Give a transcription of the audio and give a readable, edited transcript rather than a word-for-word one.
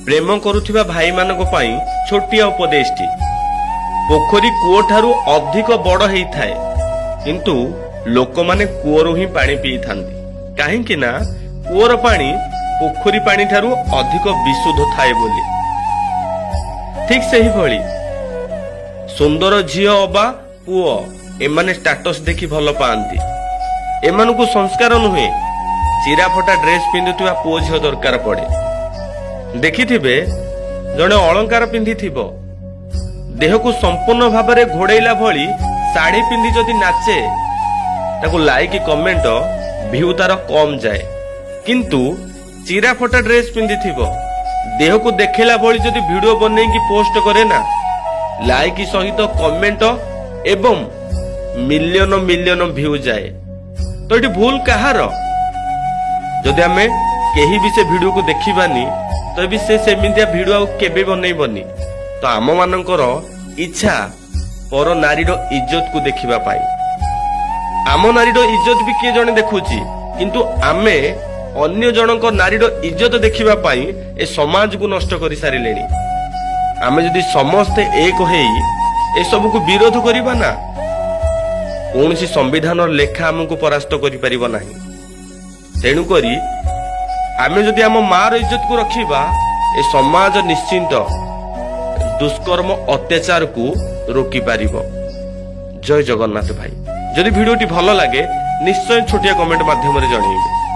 प्रेम करुथिबा भाई मानक पई छोटिया उपदेशटी। पोखरी कूओ ठारू अधिक बड़ हेई थाए, किंतु लोक माने कूओरु ही पानी पी थांती। काहेकि ना कूओर पानी पोखरी पानी ठारू अधिक विशुद्ध थाए बोली। ठीक सही भली सुंदर झियो अबा पुओ एमाने स्टेटस देखि भल पाती। एमानकु संस्कार नुहे चिरा फटा ड्रेस पिंधुथिबा पुओ झियो दरकार पड़े। देखिथिबे जणे अलंकार पिंधिथिबो, देहकु संपूर्ण भाबरे घोड़ेइला भली साड़ी पिंधि जदि नाचे ताकु लाइक कमेंट भ्यू तार कम जाए। किंतु चिरा फटा ड्रेस पिंधिथिबो, देहकु देखैला भली जदि वीडियो बनेकी पोस्ट करे ना, लाइक सहित कमेंट एवं मिलियन मिलियन भ्यू जाए। तो ये भूल कहार? जदि आमे केही भी से वीडियो को देखिबानी तो भी से सेमितिया वीडियो केबे बनैबनी। तो आम मानकर इच्छा पर नारीर इज्जत को देखिबा पाई। आम नारीर इज्जत भी किए जने देखुची, किंतु आमे अन्य जनक नारीर इज्जत देखिबा पाई ए समाज को नष्ट करि सारिलेनी। आमे जदि समस्ते एक हेई ए सब को विरोध करिबा ना, कौनसी संविधान लेखा आमको परास्त करि परिबा नाही। तेणु करी आमे जदि आम मार इज्जत को रखिबा, ए समाज निश्चिंत दुष्कर्म अत्याचार को रोकी पारिबो। जय जगन्नाथ भाई। जदि वीडियोटी भल लगे निश्चय छोटिया कमेंट माध्यम रे जणाइबे।